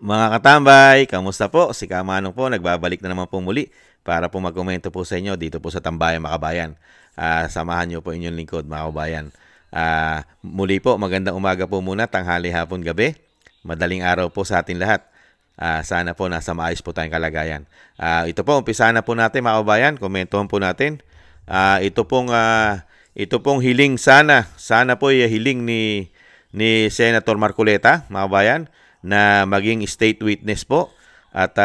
Mga katambay, kamusta po? Si Kamanong po, nagbabalik na naman po muli para po magkomento po sa inyo dito po sa Tambayan Makabayan. Samahan niyo po inyong lingkod, mga kabayan. Muli po, magandang umaga po muna, tanghali, hapon, gabi. Madaling araw po sa atin lahat. Sana po nasa maayos po tayong kalagayan. Ito po, umpisa na po natin, mga kabayan. Komentuhan po natin. Ito pong hiling sana po hiling ni Senator Marcoleta, mga kabayan, na maging state witness po at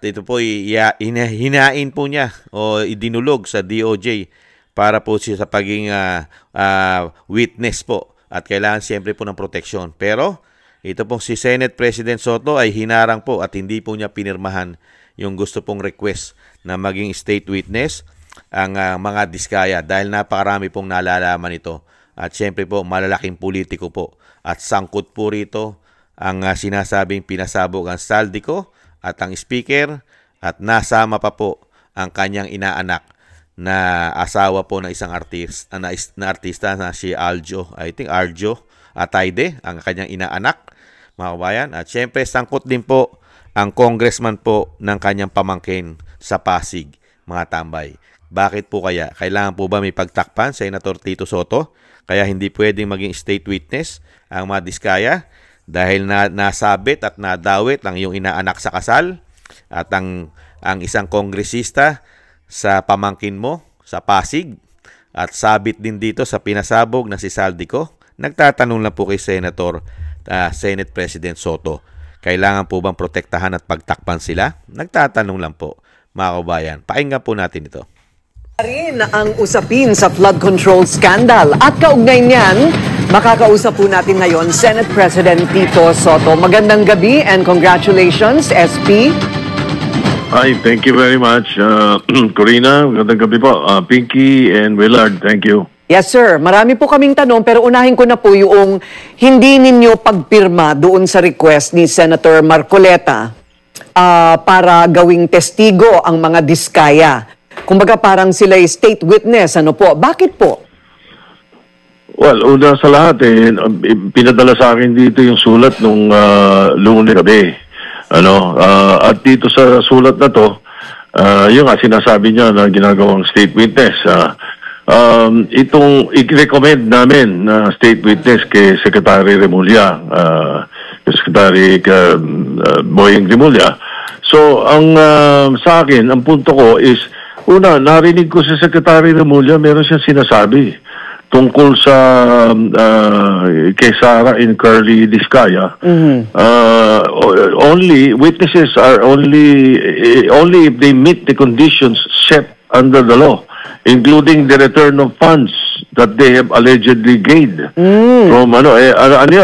ito po hinain po niya o idinulog sa DOJ para po siya sa pagiging witness po at kailangan siyempre po ng proteksyon. Pero ito pong si Senate President Soto ay hinarang po at hindi po niya pinirmahan yung gusto pong request na maging state witness ang mga Diskaya dahil napakarami pong nalalaman ito at siyempre po malalaking politiko po at sangkot po rito ang sinasabing pinasabog ang Saldico at ang speaker at nasama pa po ang kanyang inaanak na asawa po ng isang artista na si Aljo, I think Arjo Atayde, ang kanyang inaanak, mga kabayan. At syempre sangkot din po ang congressman po ng kanyang pamangkin sa Pasig, mga tambay. Bakit po kaya? Kailangan po ba may pagtakpan, Senator Tito Soto? Kaya hindi pwedeng maging state witness ang mga Diskaya? Dahil nasabit at nadawit ang iyong inaanak sa kasal at ang isang kongresista sa pamangkin mo sa Pasig at sabit din dito sa pinasabog na si Saldico. Nagtatanong lang po kay Senate President Soto, kailangan po bang protektahan at pagtakpan sila? Nagtatanong lang po, mga kabayan. Pakinggan po natin ito. Rin ang usapin sa flood control scandal at kaugnay niyan, makakausap po natin ngayon Senate President Tito Soto. Magandang gabi and congratulations, SP. Hi, thank you very much, Corina. Magandang gabi po. Pinky and Willard, thank you. Yes, sir. Marami po kaming tanong pero unahin ko na po yung hindi ninyo pagpirma doon sa request ni Senator Marcoleta para gawing testigo ang mga Diskaya. Kumbaga parang sila ay state witness. Ano po? Bakit po? Well, una sa lahat, pinadala sa akin dito yung sulat nung Lunes gabi. At dito sa sulat na to, yung sinasabi niya na ginagawang state witness. Itong i-recommend namin na state witness kay Secretary Remulla, Secretary Boying Remulla. So, sa akin, ang punto ko is, una, narinig ko si Secretary Remulla, meron siyang sinasabi tungkol sa kay Sara and Curly Diskaya. Witnesses are only if they meet the conditions set under the law, including the return of funds that they have allegedly gained from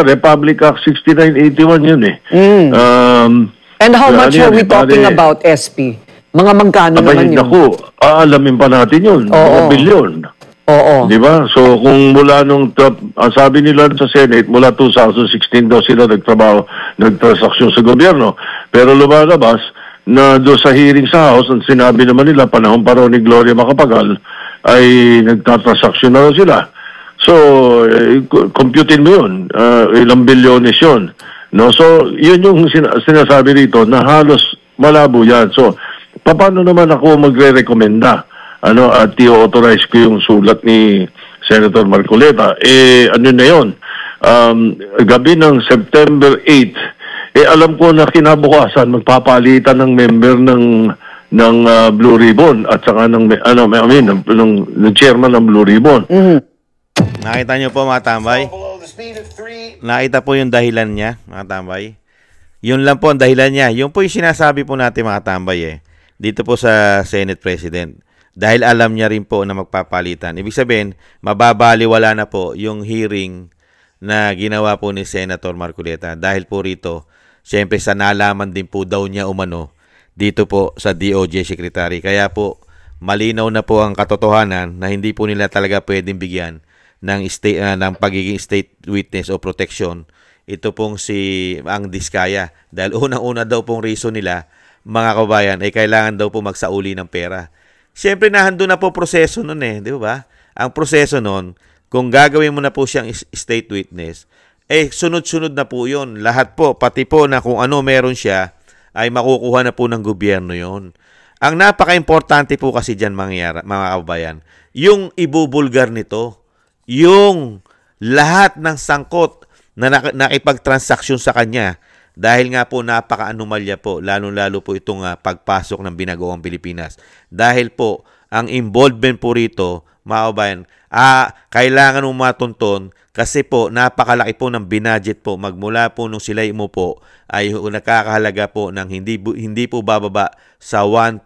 Republic Act 6981 yun eh. And how much are we talking about, SP? Mga magkano naman yun? Naku, aalamin pa natin yun. Mga bilyon. Oo. Di ba? So, kung mula sabi nila sa Senate, mula 2016 daw sila nagtransaksyon sa gobyerno. Pero lumalabas na doon sa hearing sa House, ang sinabi naman nila, panahon pa raw ni Gloria Macapagal, ay nagtatransaksyon na raw sila. So, computin mo yun. Ilang bilyones yun. No? So, yun yung sinasabi rito na halos malabo yan. So, paano naman ako magre-rekomenda at i-authorize ko yung sulat ni Senator Marcoleta? Ano na yun? Gabi ng September 8, alam ko na kinabukasan magpapalitan ng member ng Blue Ribbon at saka ng chairman ng Blue Ribbon. Nakita niyo po, mga tambay? Nakita po yung dahilan niya, mga tambay? Yun lang po ang dahilan niya. Yung po yung sinasabi po natin, mga tambay dito po sa Senate President. Dahil alam niya rin po na magpapalitan. Ibig sabihin, mababaliwala na po yung hearing na ginawa po ni Senator Marcoleta. Dahil po rito, siyempre sa nalaman din po daw niya umano dito po sa DOJ Secretary. Kaya po, malinaw na po ang katotohanan na hindi po nila talaga pwedeng bigyan ng pagiging state witness o protection. Ito pong ang Diskaya. Dahil unang-una daw pong reason nila, mga kabayan, ay kailangan daw po magsauli ng pera. Siyempre, nahando na po proseso nun di ba? Ang proseso nun, kung gagawin mo na po siyang state witness, sunod-sunod na po yun. Lahat po, pati po na kung ano meron siya, ay makukuha na po ng gobyerno yon. Ang napaka-importante po kasi dyan mga kababayan, yung ibubulgar nito, yung lahat ng sangkot na nakipagtransaksyon sa kanya, dahil nga po napaka-anomalya po, lalo-lalo po itong pagpasok ng Binagoong Pilipinas. Dahil po, ang involvement po rito, mga kababayan, kailangan mong matunton kasi po napakalaki po ng binudget po magmula po nung sila umupo ay nakakahalaga po ng hindi po bababa sa 1.2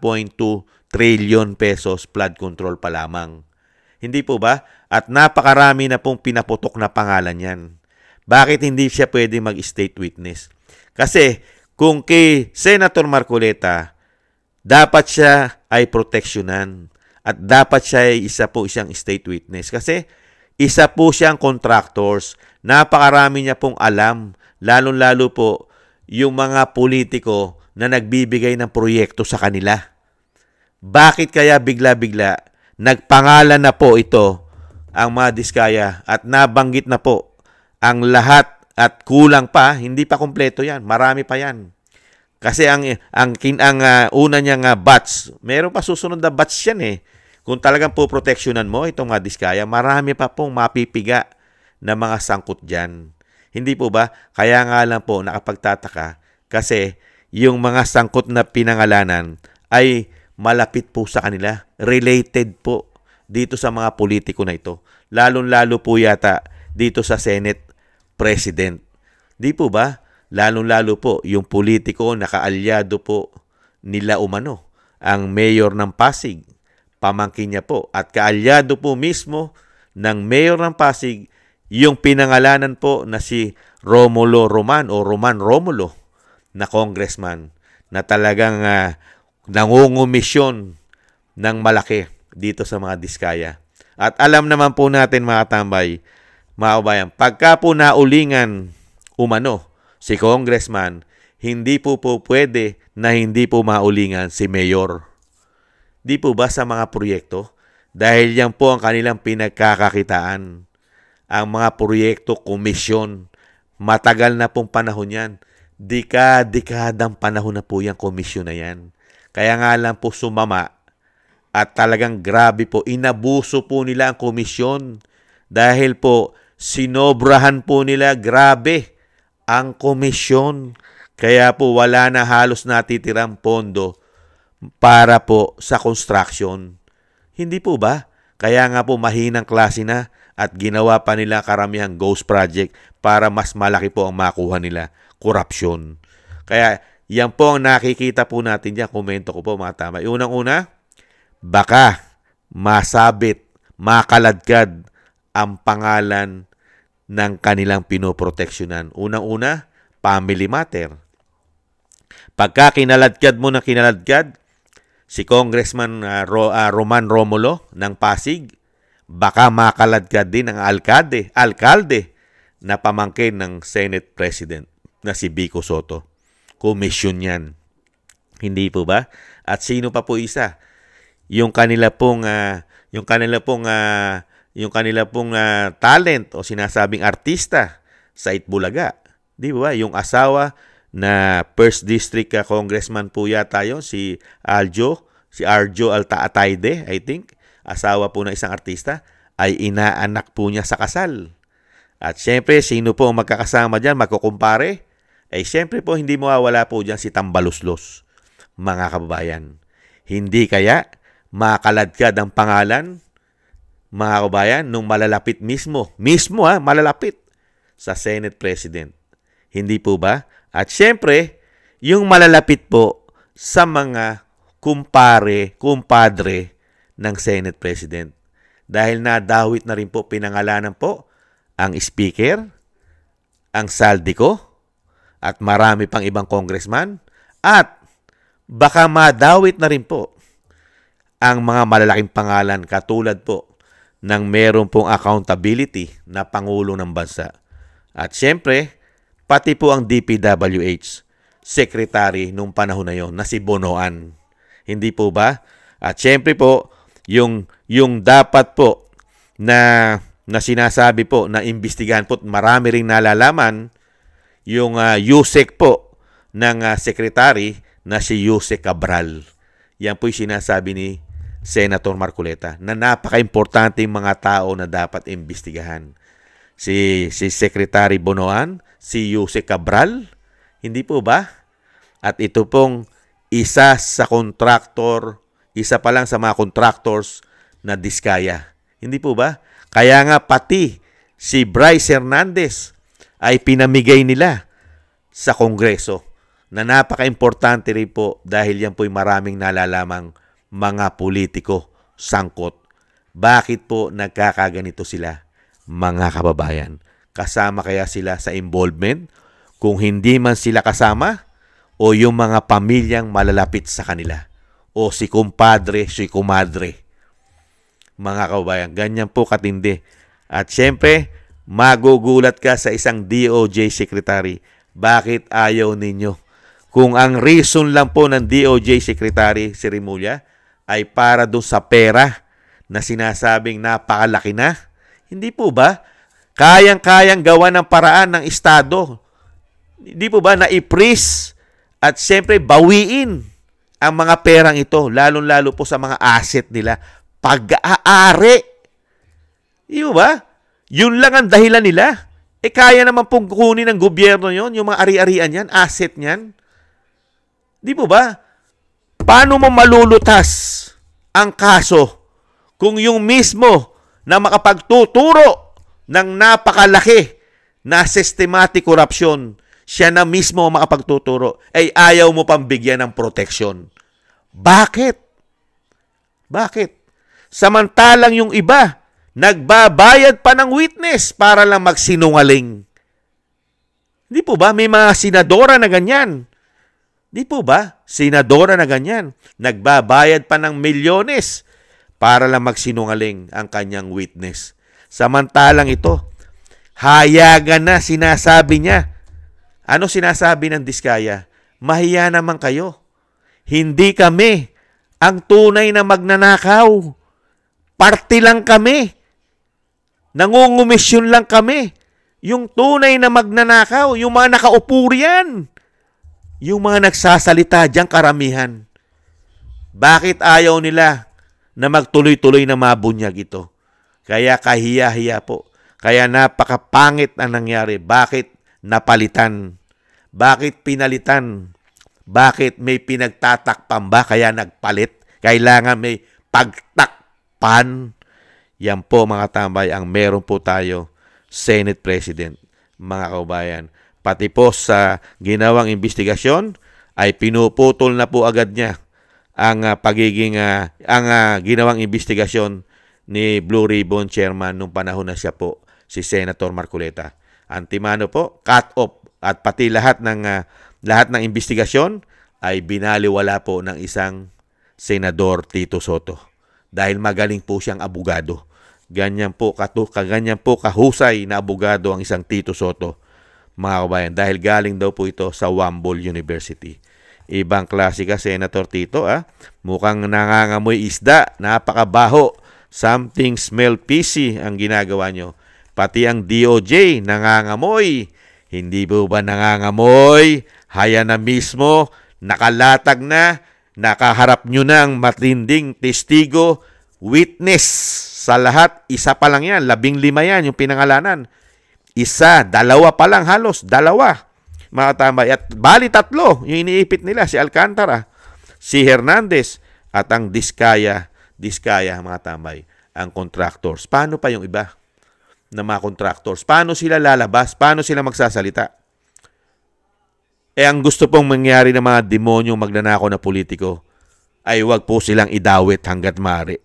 trillion pesos flood control pa lamang. Hindi po ba? At napakarami na pong pinaputok na pangalan yan. Bakit hindi siya pwede mag-state witness? Kasi kung kay Senator Marcoleta, dapat siya ay proteksyonan at dapat siya ay isang state witness kasi isa po siyang contractors. Napakarami niya pong alam, lalong-lalo po yung mga politiko na nagbibigay ng proyekto sa kanila. Bakit kaya bigla-bigla nagpangalan na po ito ang mga Diskaya at nabanggit na po ang lahat at kulang pa, hindi pa kompleto yan, marami pa yan. Kasi ang una niyang batch, meron pa susunod na batch yan eh. Kung talagang po proteksyonan mo itong mga Diskaya, marami pa pong mapipiga na mga sangkot dyan. Hindi po ba? Kaya nga lang po nakapagtataka kasi yung mga sangkot na pinangalanan ay malapit po sa kanila. Related po dito sa mga politiko na ito. Lalong-lalo po yata dito sa Senate President. Di po ba? Lalong-lalo po yung politiko nakaalyado po nila umano. Ang mayor ng Pasig, pamangkin niya po. At kaalyado po mismo ng mayor ng Pasig yung pinangalanan po na si Romulo Roman o Roman Romulo na congressman na talagang nangungumisyon ng malaki dito sa mga Diskaya. At alam naman po natin mga tambay, mga kabayan, pagka po naulingan umano si congressman, hindi po pwede na hindi po maulingan si mayor. Di po ba sa mga proyekto? Dahil yan po ang kanilang pinagkakakitaan. Ang mga proyekto, komisyon, matagal na pong panahon yan. Dekadang panahon na po yung komisyon na yan. Kaya nga lang po sumama at talagang grabe po, inabuso po nila ang komisyon dahil po sinobrahan po nila grabe ang komisyon. Kaya po wala na halos natitirang pondo para po sa construction. Hindi po ba? Kaya nga po mahinang klase na at ginawa pa nila karamihang ghost project para mas malaki po ang makuha nila, korupsyon. Kaya yan po ang nakikita po natin dyan. Komento ko po mga tama. Unang-una, baka masabit, makaladkad ang pangalan ng kanilang pinoproteksyonan. Unang-una, family matter. Pagka kinaladkad mo na kinaladkad, si Congressman Roman Romulo ng Pasig, baka makaladkad din ang alkalde na pamangkin ng Senate President na si Vico Soto. Komisyon yan. Hindi po ba? At sino pa po isa? Yung kanila pong talent o sinasabing artista sa Itbulaga. Di ba? Yung asawa na First District Congressman po yata yun, si Arjo Atayde, I think. Asawa po ng isang artista, ay inaanak po niya sa kasal. At syempre, sino po ang magkakasama dyan, magkukumpare? Ay syempre po, hindi mawawala po dyan si Tambaluslos, mga kababayan. Hindi kaya makaladkad ang pangalan, mga kababayan, nung malalapit malalapit sa Senate President. Hindi po ba? At syempre, yung malalapit po sa mga kumpadre ng Senate President. Dahil nadawit na rin po, pinangalanan po ang Speaker, ang Saldico, at marami pang ibang congressman, at baka madawit na rin po ang mga malalaking pangalan katulad po ng meron pong accountability na Pangulo ng Bansa. At syempre, pati po ang DPWH Secretary nung panahon na yon na si Bonoan. Hindi po ba? At syempre po, yung dapat po na na sinasabi po na imbestigahan po, marami ring nalalaman yung USEC po ng secretary na si Yuse Cabral. Yan po yung sinasabi ni Senator Marcoleta na napaka-importante yung mga tao na dapat imbestigahan. Si Secretary Bonoan, si Yuse Cabral, hindi po ba? At ito pong isa sa contractor, isa pa lang sa mga contractors na Diskaya. Hindi po ba? Kaya nga pati si Bryce Hernandez ay pinamigay nila sa Kongreso na napaka-importante rin po dahil yan po'y maraming nalalamang mga politiko sangkot. Bakit po nagkakaganito sila, mga kababayan? Kasama kaya sila sa involvement? Kung hindi man sila kasama, o yung mga pamilyang malalapit sa kanila, o si kumpadre, si kumadre. Mga kababayan, ganyan po katindi. At syempre, magugulat ka sa isang DOJ secretary. Bakit ayaw ninyo? Kung ang reason lang po ng DOJ Secretary si Remulla ay para doon sa pera na sinasabing napakalaki na, hindi po ba? Kayang-kayang gawa ng paraan ng Estado. Hindi po ba na i-freeze at siyempre bawiin ang mga perang ito, lalong-lalo po sa mga asset nila, pag-aari. Hindi po ba? Yun lang ang dahilan nila. Kaya naman pong kunin ng gobyerno yon, yung mga ari-arian yan, asset niyan. Di po ba? Paano mo malulutas ang kaso kung yung mismo na makapagtuturo ng napakalaki na systematic corruption, siya na mismo makapagtuturo, ay ayaw mo pang bigyan ng protection? Bakit? Bakit? Samantalang yung iba, nagbabayad pa ng witness para lang magsinungaling. Di po ba? May mga senadora na ganyan. Di po ba? Senadora na ganyan. Nagbabayad pa ng milyones para lang magsinungaling ang kanyang witness. Samantalang ito, hayagan na sinasabi niya. Ano sinasabi ng Diskaya? Mahiya naman kayo. Hindi kami ang tunay na magnanakaw. Party lang kami. Nangungumisyon lang kami. Yung tunay na magnanakaw, yung mga nakaupo riyan. Yung mga nagsasalita diyang karamihan. Bakit ayaw nila na magtuloy-tuloy na mabunyag ito? Kaya kahiya-hiya po. Kaya napakapangit ang nangyari. Bakit napalitan? Bakit pinalitan? Bakit may pinagtatakpan ba? Kaya nagpalit? Kailangan may pagtakpan. Yan po mga tambay ang meron po tayo, Senate President, mga kaubayan. Pati po sa ginawang investigasyon ay pinuputol na po agad niya ang ginawang investigasyon ni Blue Ribbon Chairman nung panahon na siya po si Senator Marcoleta. Antimano po, cut off at pati lahat ng investigasyon ay binaliwala po ng isang Senador Tito Soto dahil magaling po siyang abogado. Ganyan po kahusay na abogado ang isang Tito Soto, mga kabayan, dahil galing daw po ito sa Wambol University. Ibang klase ka, Senator Tito, mukhang nangangamoy isda, napakabaho, something smell fishy ang ginagawa nyo. Pati ang DOJ nangangamoy. Hindi po ba nangangamoy? Haya na mismo, nakalatag na, nakaharap nyo na ang matinding testigo, witness sa lahat. Isa pa lang yan, 15 yan yung pinangalanan. Isa, dalawa pa lang halos, dalawa. Mga tambay. At bali 3 yung iniipit nila, si Alcantara, si Hernandez, at ang Diskaya, mga tambay, ang contractors. Paano pa yung iba na mga contractors? Paano sila lalabas? Paano sila magsasalita? Ang gusto pong mangyari ng mga demonyong magnanakaw na politiko ay wag po silang idawit hanggat maaari.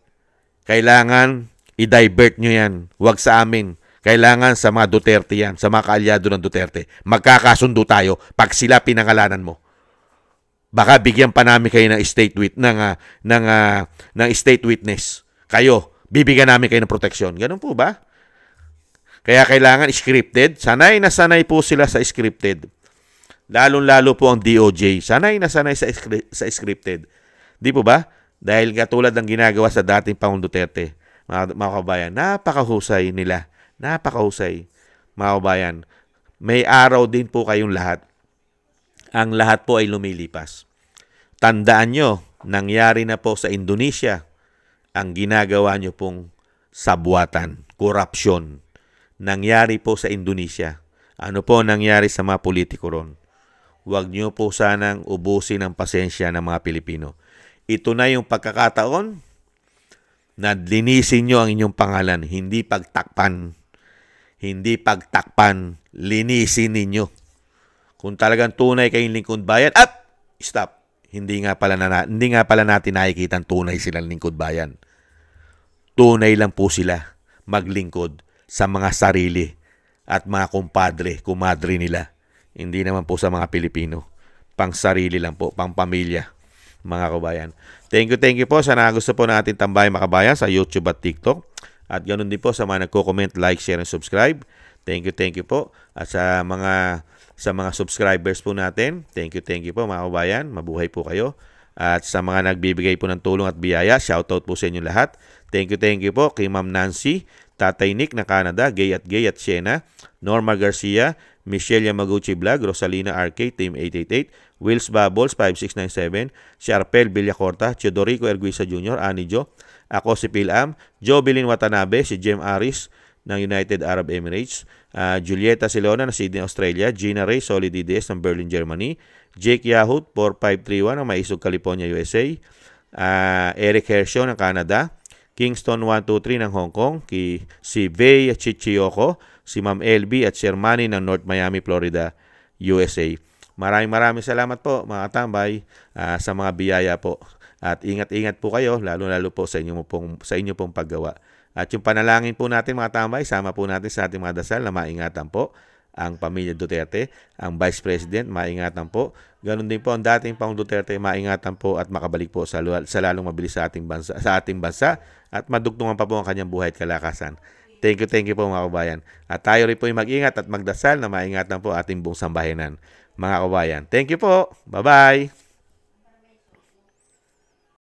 Kailangan i-divert nyo yan. Wag sa amin. Kailangan sa mga Duterte yan, sa mga kaalyado ng Duterte. Magkakasundo tayo pag sila pinangalanan mo. Baka bigyan pa namin kayo ng state witness. Kayo, bibigyan namin kayo ng proteksyon. Ganun po ba? Kaya kailangan scripted. Sanay na sanay po sila sa scripted. Lalong-lalo po ang DOJ. Sanay na sanay sa scripted. Di po ba? Dahil katulad ng ginagawa sa dating Pangulong Duterte, mga kabayan. Napakahusay nila. Napakahusay, mga kabayan. May araw din po kayong lahat. Ang lahat po ay lumilipas. Tandaan nyo, nangyari na po sa Indonesia ang ginagawa nyo pong sabwatan, korupsyon. Nangyari po sa Indonesia. Ano po nangyari sa mga politiko ron? Huwag nyo po sanang ubusin ang pasensya ng mga Pilipino. Ito na yung pagkakataon na linisin nyo ang inyong pangalan, hindi pagtakpan. Hindi pagtakpan, linisin ninyo. Kung talagang tunay kayong lingkod bayan, stop. Hindi nga pala natin nakikita tunay silang lingkod bayan. Tunay lang po sila maglingkod sa mga sarili at mga kumpadre, kumadre nila. Hindi naman po sa mga Pilipino. Pang sarili lang po, pang pamilya, mga kabayan. Thank you po. Sana gusto po natin tambayan mga kabayan sa YouTube at TikTok. At ganoon din po sa mga nagko-comment, like, share, and subscribe. Thank you po. At sa mga subscribers po natin, thank you po mga kabayan. Mabuhay po kayo. At sa mga nagbibigay po ng tulong at biyaya, shoutout po sa inyo lahat. Thank you po kay Ma'am Nancy, Tatay Nick na Canada, Gay at Siena, Norma Garcia, Michelle Yamaguchi Vlog, Rosalina RK, Team 888, Wills Bubbles 5697, Sharpel Villacorta, Teodorico Erguisa Jr., Anijo, ako si Pilam, Jobilin Watanabe, si Jem Aris ng United Arab Emirates, Julieta Silona ng Sydney, Australia, Gina Ray, Solid DDS ng Berlin, Germany, Jake Yahut, 4531 ng Maisog, California, USA, Eric Hershaw ng Canada, Kingston 123 ng Hong Kong, si Vey Chichioko, si Ma'am LB at Shermani ng North Miami, Florida, USA. Maraming salamat po mga tambay sa mga biyaya po. At ingat-ingat po kayo, lalo-lalo po sa inyo pong paggawa. At yung panalangin po natin mga tambay, sama po natin sa ating mga dasal na maingatan po ang pamilya Duterte, ang Vice President, maingatan po. Ganon din po ang dating Pangulong Duterte, maingatan po at makabalik po sa lalong mabilis sa ating bansa at madugtungan pa po ang kanyang buhay at kalakasan. Thank you po mga kabayan. At tayo rin po yung mag-ingat at magdasal na maingatan po ating buong sambayanan. Mga kabayan, thank you po. Bye-bye.